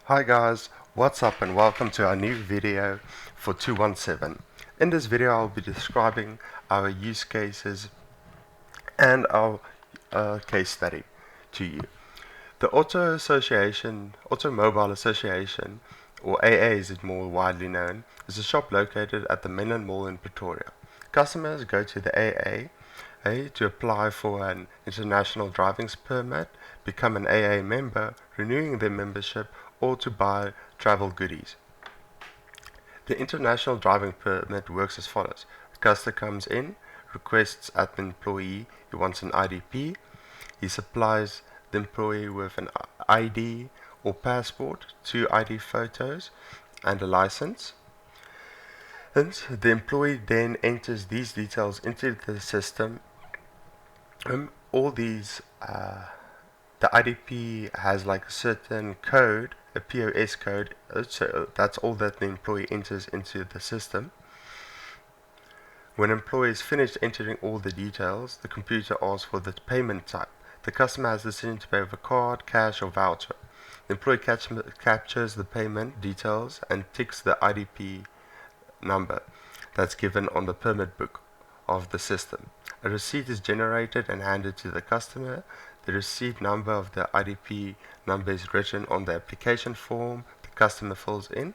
Hi guys, what's up and welcome to our new video for 217. In this video I'll be describing our use cases and our case study to you. The Automobile Association, or AA as it's more widely known, is a shop located at the Menlyn Mall in Pretoria. Customers go to the AA to apply for an international driving permit, become an AA member, renewing their membership, or to buy travel goodies. The international driving permit works as follows. The customer comes in, requests at the employee he wants an IDP. He supplies the employee with an ID or passport, 2 ID photos, and a license. And the employee then enters these details into the system. All these, the IDP has like a certain code, a POS code, so that's all that the employee enters into the system. When an employee is finished entering all the details, the computer asks for the payment type. The customer has the decision to pay with a card, cash, or voucher. The employee captures the payment details and ticks the IDP number that's given on the permit book of the system. A receipt is generated and handed to the customer. The receipt number of the IDP number is written on the application form the customer fills in.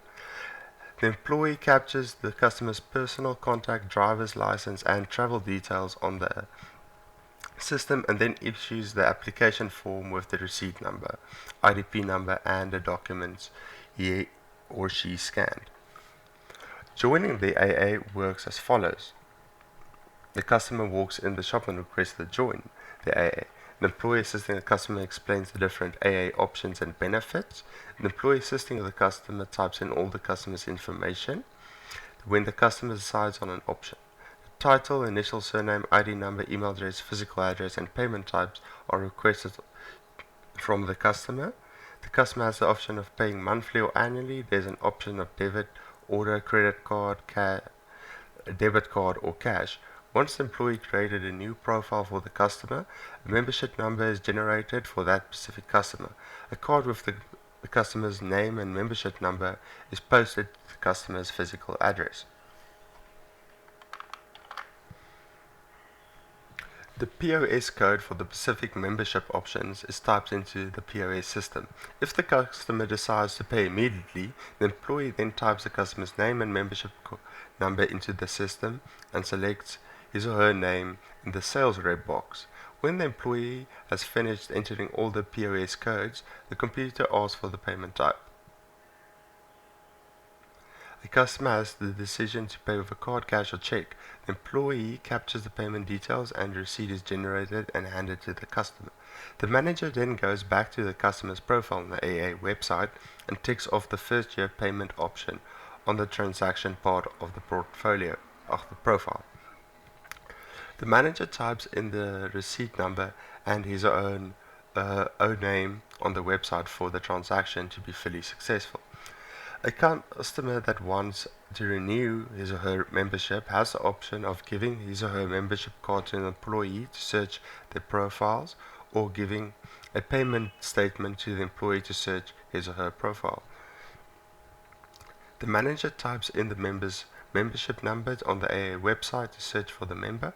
The employee captures the customer's personal contact, driver's license, and travel details on the system and then issues the application form with the receipt number, IDP number, and the documents he or she scanned. Joining the AA works as follows. The customer walks in the shop and requests to join the AA. The employee assisting the customer explains the different AA options and benefits. The employee assisting the customer types in all the customer's information when the customer decides on an option. The title, initial surname, ID number, email address, physical address, and payment types are requested from the customer. The customer has the option of paying monthly or annually. There's an option of debit, order, credit card, debit card, or cash. Once the employee created a new profile for the customer, a membership number is generated for that specific customer. A card with the customer's name and membership number is posted to the customer's physical address. The POS code for the specific membership options is typed into the POS system. If the customer decides to pay immediately, the employee then types the customer's name and membership number into the system and selects his or her name in the sales rep box. When the employee has finished entering all the POS codes, the computer asks for the payment type. The customer has the decision to pay with a card, cash, or check. The employee captures the payment details and the receipt is generated and handed to the customer. The manager then goes back to the customer's profile on the AA website and ticks off the first year payment option on the transaction part of the portfolio of the profile. The manager types in the receipt number and his own name on the website for the transaction to be fully successful. A customer that wants to renew his or her membership has the option of giving his or her membership card to an employee to search their profiles or giving a payment statement to the employee to search his or her profile. The manager types in the member's membership number on the AA website to search for the member.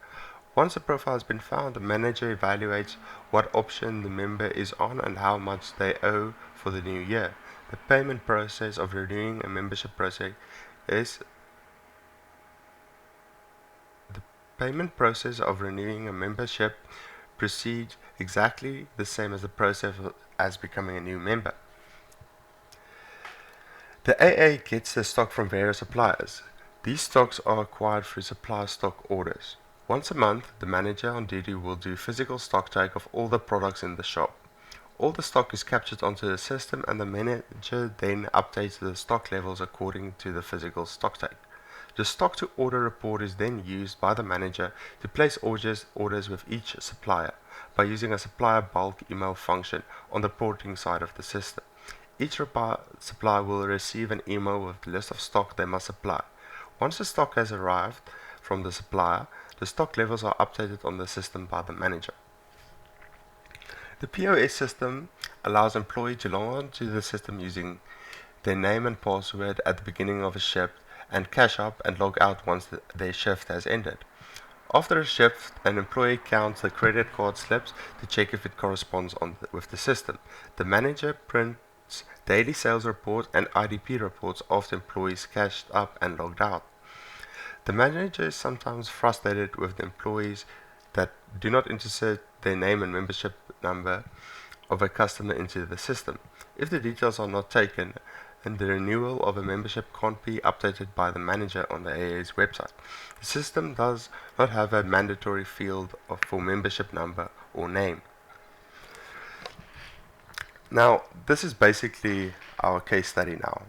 Once a profile has been found, the manager evaluates what option the member is on and how much they owe for the new year. The payment process of renewing a membership proceeds exactly the same as the process as becoming a new member. The AA gets their stock from various suppliers. These stocks are acquired through supplier stock orders. Once a month, the manager on duty will do physical stock take of all the products in the shop. All the stock is captured onto the system and the manager then updates the stock levels according to the physical stock take. The stock to order report is then used by the manager to place orders with each supplier by using a supplier bulk email function on the reporting side of the system. Each supplier will receive an email with the list of stock they must supply. Once the stock has arrived from the supplier, the stock levels are updated on the system by the manager. The POS system allows employee to log on to the system using their name and password at the beginning of a shift and cash up and log out once their shift has ended. After a shift, an employee counts the credit card slips to check if it corresponds with the system. The manager prints daily sales reports and IDP reports after employees cashed up and logged out. The manager is sometimes frustrated with the employees that do not insert their name and membership number of a customer into the system. If the details are not taken, and the renewal of a membership can't be updated by the manager on the AA's website. The system does not have a mandatory field for membership number or name. Now, this is basically our case study now.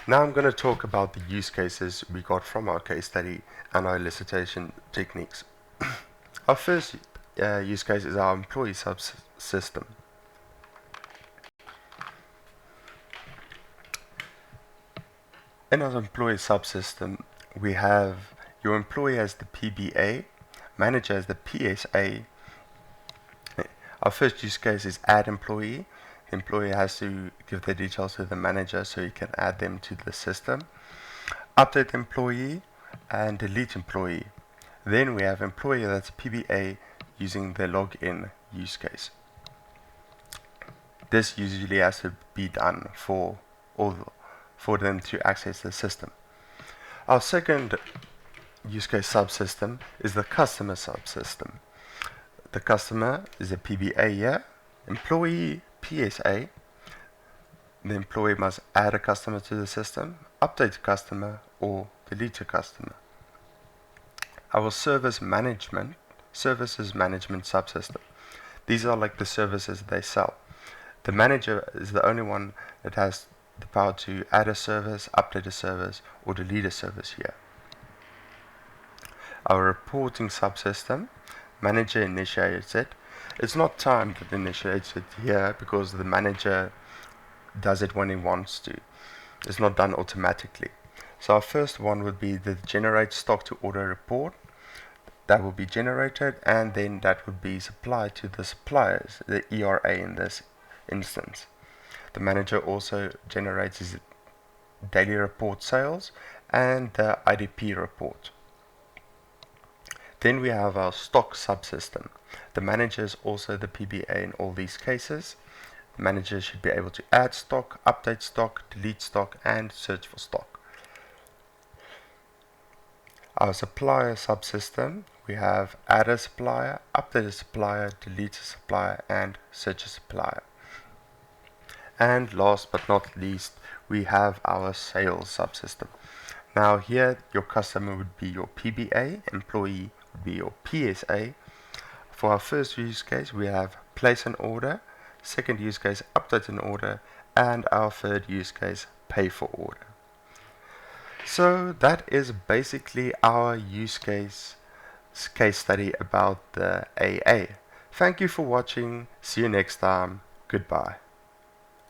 Now I'm going to talk about the use cases we got from our case study and our elicitation techniques. Our first use case is our employee subsystem. In our employee subsystem, we have your employee as the PBA, manager as the PSA. Our first use case is add employee. The employee has to give their details to the manager so he can add them to the system. Update employee and delete employee. Then we have employee that's PBA using the login use case. This usually has to be done for them to access the system. Our second use case subsystem is the customer subsystem. The customer is a PBA here, employee PSA. The employee must add a customer to the system, update a customer, or delete a customer. Our services management subsystem. These are like the services they sell. The manager is the only one that has the power to add a service, update a service, or delete a service here. Our reporting subsystem, manager initiates it. It's not timed that initiates it here because the manager does it when he wants to. It's not done automatically. So our first one would be the generate stock to order report. That will be generated and then that would be supplied to the suppliers, the ERA in this instance. The manager also generates his daily report sales and the IDP report. Then we have our stock subsystem. The manager is also the PBA in all these cases. The manager should be able to add stock, update stock, delete stock, and search for stock. Our supplier subsystem, we have add a supplier, update a supplier, delete a supplier, and search a supplier. And last but not least, we have our sales subsystem. Now here, your customer would be your PBA, employee would be your PSA. For our first use case, we have place an order, second use case, update an order, and our third use case, pay for order. So that is basically our use case study about the AA. Thank you for watching. See you next time. Goodbye.